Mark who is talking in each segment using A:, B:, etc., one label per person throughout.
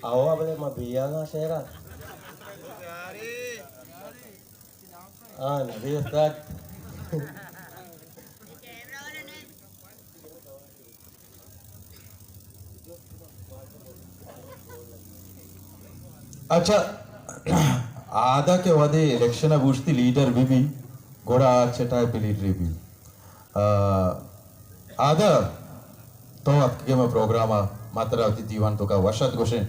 A: Awak boleh mabiang lah saya. Ah, nabi Ustaz.
B: अच्छा आधा के वादे इलेक्शन बूझती लीडर भी घोड़ा चटाई पे लीडर भी आधा तो आपके में प्रोग्राम मात्रा होती दीवान तो का वर्षात गोशे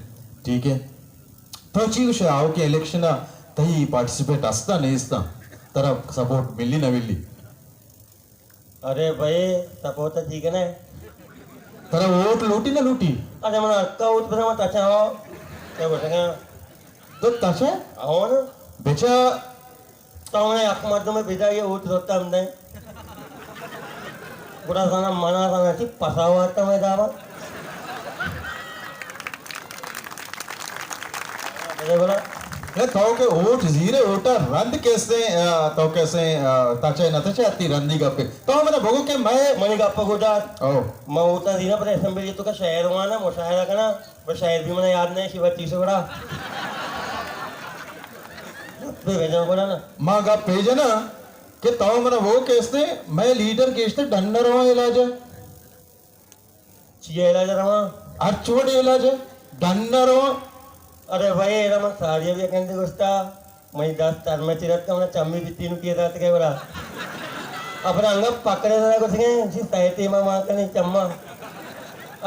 B: ठीक है तो चीज़ से आओ के इलेक्शन तही पार्टिसिपेट असता नहीं इसता तरफ सपोर्ट मिली ना मिली
A: अरे भाई सपोर्ट तो ठीक है ना
B: तरफ वोट लूटी ना लूटी
A: अरे mana kau tu bersama tak cakap saya bertanya
B: तो तसे
A: awak na
B: बेचा
A: tahu mana aku madu में beda ये वोट होता हमने पूरा sana mana sana sih pasawat tu मैं दावा अरे बोला
B: ये तो के वोट जीरे वोटर रंद कैसे तो कैसे ताचे न ताचे आती रंदी गप्पे तो मैंने भोगो के मैं
A: मनी का आपको गोटा
B: ओ
A: मैं उतना दिन पर असेंबली तो का शहर हुआ ना मुशायरा का ना वो शहर भी मैंने याद नहीं शिवा 30 बड़ा पे भेजना पड़ा ना
B: माँ का पेज है ना कि तो मैंने वो कैसे मैं लीडर कैसे डंडर हुआ इलाज
A: चिया इलाज रहा
B: अच्छोड़ इलाज डंडर हुआ
A: अरे भाई ये रहा सारिया भी कहते गुस्ता मैं 10 तार में चिरत का मैंने चम्मी भी 3 किया था क्या बड़ा अपना अंग पकड़े था कुछ नहीं जी सहती माँ माँ का नहीं चम्मा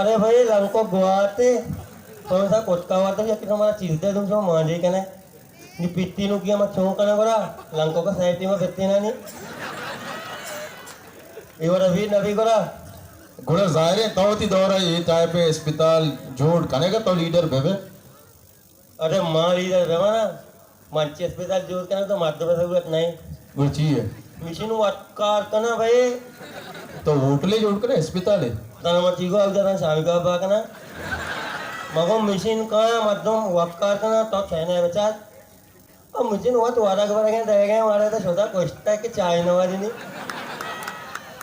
A: अरे भाई लंको गुआते थोड़ा सा कोटका हुआ था कि हमारा चीज दे तुम जो मांझे कहने नी पित्ती नु किया मैं छों करना बड़ा लंको का सहती में पित्ती ना नहीं ये वाला भी नबी करा
B: गुड़ा जाहिर है तो ती दौरा ये चाहे पे अस्पताल जोड़ कनेगा तो लीडर बेबे
A: अरे माँ लीडर बेमा ना मंच अस्पताल जोड़ करना तो मध्य प्रदेश नहीं
B: वो चाहिए
A: मिशन वटकार करना भाई
B: तो होटले जोड़ कर अस्पताल है
A: तना मत को अब जरा शामी का बाकना मगो मिशन का मध्यम वटकार करना तो कहने है बच्चा अब मिशन हुआ तो वारा के बारे में रह गए हमारे तो छोटा कोष्टा के चाय नवाजी नहीं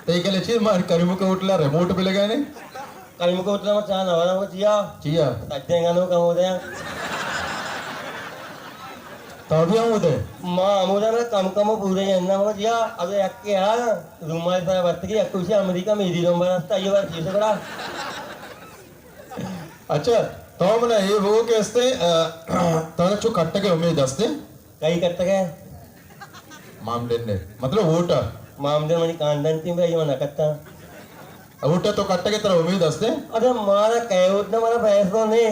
B: ते के लिए चीज मार करीमो के होटला रिमोट पे लगाए ने
A: कल मुझको उतना मत चाह नवारा को चिया
B: चिया
A: तज्जे गानों का हो गया
B: तो भी हम उधर
A: माँ मुझे ना कम कम पूरे हैं ना वो चिया अब एक के यार रूमाल पर बत्ती की एक कुछ अमेरिका में इधर लोग बना ये बार चीज़ करा
B: अच्छा तो मैंने ये वो कैसे तो जो कट्टे के उम्मीद दस्ते
A: कहीं करते गए
B: मामले ने मतलब वोटर
A: मामले में कांडन थी भाई ये मना करता
B: वोटर तो कट्टे के तरह उम्मीद दस्ते
A: अरे मारा कहे उतना मारा पैसा नहीं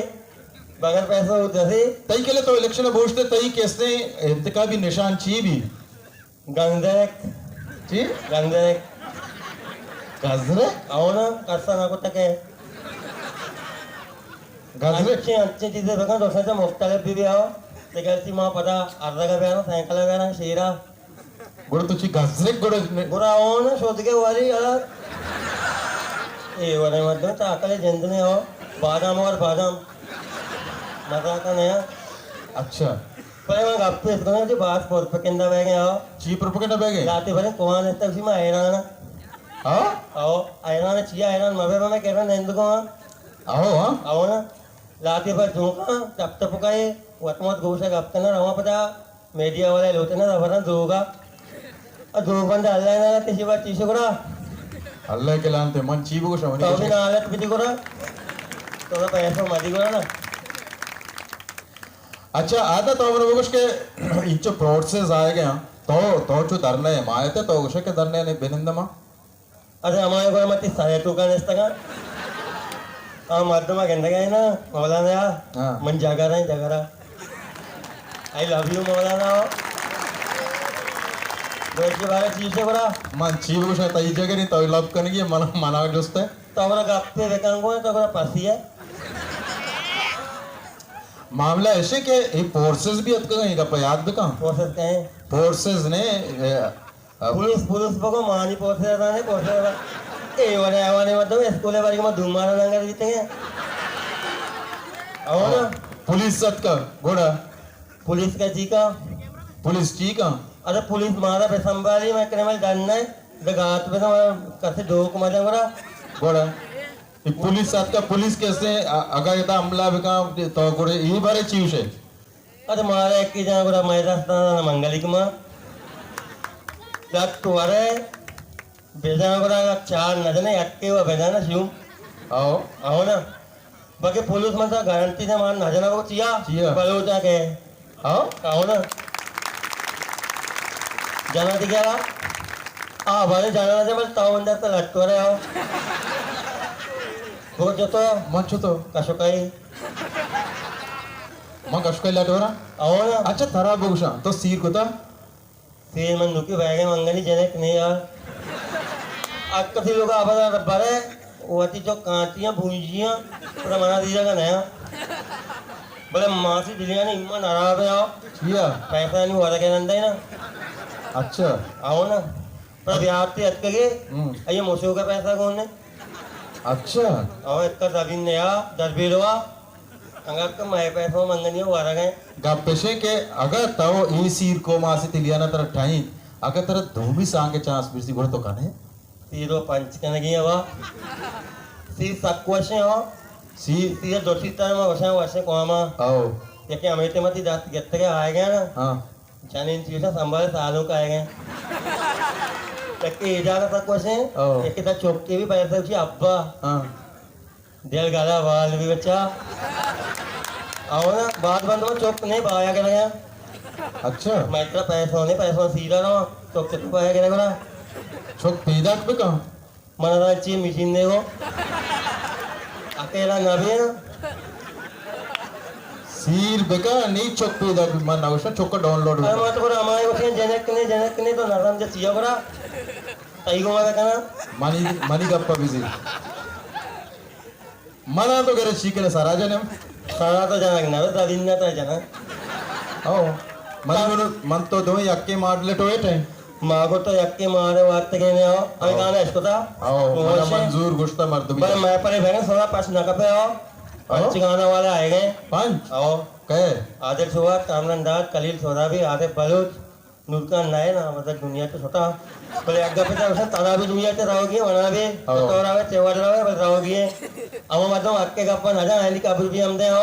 A: बगैर पैसा होता थे
B: तई के लिए तो इलेक्शन पूछते तई कैसे इंतका भी निशान ची भी
A: गंधक
B: जी
A: गंधक
B: गजरे
A: आओ ना कस्सा ना को तके
B: गजरे
A: अच्छे अच्छे चीजें बगा दोस्तों से मुफ्तलिफ भी आओ ते कहती माँ पता अर्धा का बयाना साइकिल का बयाना शेरा
B: गुड़ तुझी गजरे गुड़
A: बुरा आओ ना सोच के वाली यार ये वाले मत में चाकले जिंदने आओ बादाम और बादाम मजा का नया
B: अच्छा
A: पर मैं गप्पे इसको ना जी बात फोर पे किंदा बैगे आओ
B: चीप रुपए के डबे गए
A: लाते भरे कौन है तब सी मैं आयरान
B: हाँ
A: आओ आयरान चिया आयरान मबे में कह रहा नंद को
B: आओ हाँ
A: आओ ना लाते भर झोंका तब तब का ये वतमत गोशा गप्पे ना रवा पता मीडिया वाले लोटे ना रवरन दोगा और दो बंदे अल्लाह ना किसी बात चीज़ को ना
B: अल्लाह के लानते मन चीप को शवनी
A: तो भी ना हालत भी को ना तो ना पैसा मदी को ना
B: अच्छा आता तो हमने वो कुछ के इंचो प्रोसेस आए गया तो जो धरने है माये थे तो कुछ के धरने ने बिनिंदा माँ
A: अरे हमारे को मत सारे तो का नेस्ता का हम मर्द में कहने गए ना मौलाना
B: हाँ।
A: मन जागा रहा आई लव यू मौलाना दोस्ती बारे चीज़ बड़ा
B: मन चीप को शायद तई जगह नहीं तो लव करने की मन मना दोस्त है
A: तो हमारा गप्पे बेकार को है तो हमारा पासी है
B: मामला ऐसे के ये फोर्सेस भी अतका कहीं का याद भी कहाँ
A: हो सकते हैं
B: फोर्सेस ने
A: पुलिस को मानी पोसे रहा है पोसे रहा ए वाले मतलब स्कूल वाले को धुमारा लंगर जीते हैं और
B: पुलिस सत का घोड़ा
A: पुलिस का जी का
B: पुलिस ची का
A: अरे पुलिस मारा पे संभाली मैं कहने वाली डरना है गात पे तो कैसे डोक मजा बड़ा
B: घोड़ा पुलिस साथ का पुलिस कैसे अगर येता हमला बिका तो कोरे ही बारे चीव से
A: अरे मारे की जना कुरा मैदास्ताना मंगलिक मा त्यात तुवारे बेजाना कुरा चार नजने अटके व बेजाना शिव
B: आओ
A: ना बाकी पुलिस म्हणता गारंटी ने मान नजना को चिया बलोचा के आओ ना जाना ती क्या भाई जाना जे मला ताव म्हणतात तर लटकोरे आओ हो जतो
B: मंचो तो
A: कसो काही
B: मग कश काय लाटवरा
A: आओ ना
B: अच्छा थरा बघूशा तो सीर कोता
A: फिर मन नुकी बैगे मंगनी जनक नहीं यार अक्कसी लोग आबादा बरे वती जो कांटियां भूंजियां पूरा मना दीजिएगा नया बोले मासी दिलिया ने इम्मा नाराज है आओ
B: चिया
A: पैसा नहीं हुआ के नंदा ना
B: अच्छा
A: आओ ना पर ब्याह ते अटके ये मोसो का पैसा कौन ने
B: अच्छा
A: आओ इतना दबिन ने यार 10 बिलवा अंगा का मैं पैसा मंगनी हुआ रहा
B: गप्पेशे के अगर ताओ ई सीर को मासी तिलियाना तर ठाई अगर तर धूमी सांगे चांस बिरसी गोड़ तो काने
A: तीरो पंच कने गया वा सी सक्वशे हो
B: सी
A: सी दोषी तर में वशे कोमा
B: आओ
A: ये अमेरिका में जात गत्ते के आए गए ना
B: हाँ
A: जाने इन चीजों संभाल सालों का आए गए तक इजारा सक्वशे एक ता चौके भी पैसे उसी अब्बा
B: हाँ
A: दिल गाला वाल भी बच्चा आओ ना बात बंद में चौक नहीं पाया कर गया
B: अच्छा
A: मैं इतना पैसा सीधा ना चौक से तू पाया कर ना
B: छोक पैदा पे कहाँ
A: मना चाहिए मशीन ने को अकेला ना भी है ना
B: सीर बेका नहीं छोक पैदा पे मन आवश्यक छोक का डाउनलोड
A: अरे मत करो हमारे को जनक ने तो नरम जे चिया करा तई को मत करना
B: मनी गप्पा बिजी मना तो करे सीखने सारा जने
A: सारा तो जनक ना तो दिन तो जना
B: आओ मन तो दो यक्के मारले टोए टाइम
A: मागो तो यक्के मारे वक्त के ने आओ अभी गाना इसको था
B: आओ मना मंजूर गुस्ता मर्द भी
A: पर मैं परे भेगे सोना पास ना कपे आओ पंच गाना वाले आए गए
B: पंच
A: आओ
B: कहे
A: आदिल सुवा कामरान दाद कलील सोदा भी आदे बलूच नूरका नए ना मतलब दुनिया तो छोटा बोले अग्गा पे तो तारा भी दुनिया ते रहोगी वना भी तो रहे चेवाड़ रहे बस रहोगी अब मतलब अक्के गप्पा ना जा हेली काबू भी हम दे हो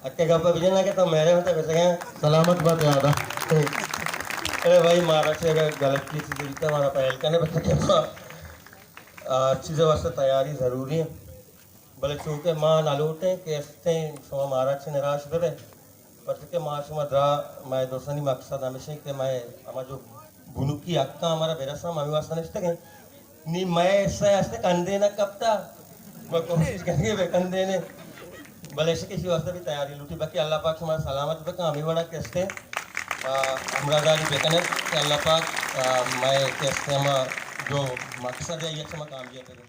A: अक्के गप्पा भी ना के तो मेरे होते कैसे गए
B: सलामत बात याद आ
A: अरे भाई मारा से अगर गलत की चीज़ दिखता हमारा पहल करने बता क्या चीज़ें वास्ते तैयारी ज़रूरी है भले चूँकि माँ नालूटे कैसे सो हमारा अच्छे निराश बे पर के माँ से मद्रा मैं दोस्तनी मकसद हमेशा कि मैं हमारा जो बुनुकी अक्का हमारा बेरसा मम्मी वास्ता नहीं थे नी मैं ऐसे ऐसे कंधे न कपता मैं कोशिश करेंगे वे कंधे ने भले से किसी वास्ते भी तैयारी लूटी बाकी अल्लाह पाक हमारा सलामत बका हमें बड़ा कैसे हमरा दारी बेकने अल्लाह पाक मैं कैसे हम जो मकसद है ये काम किया करें।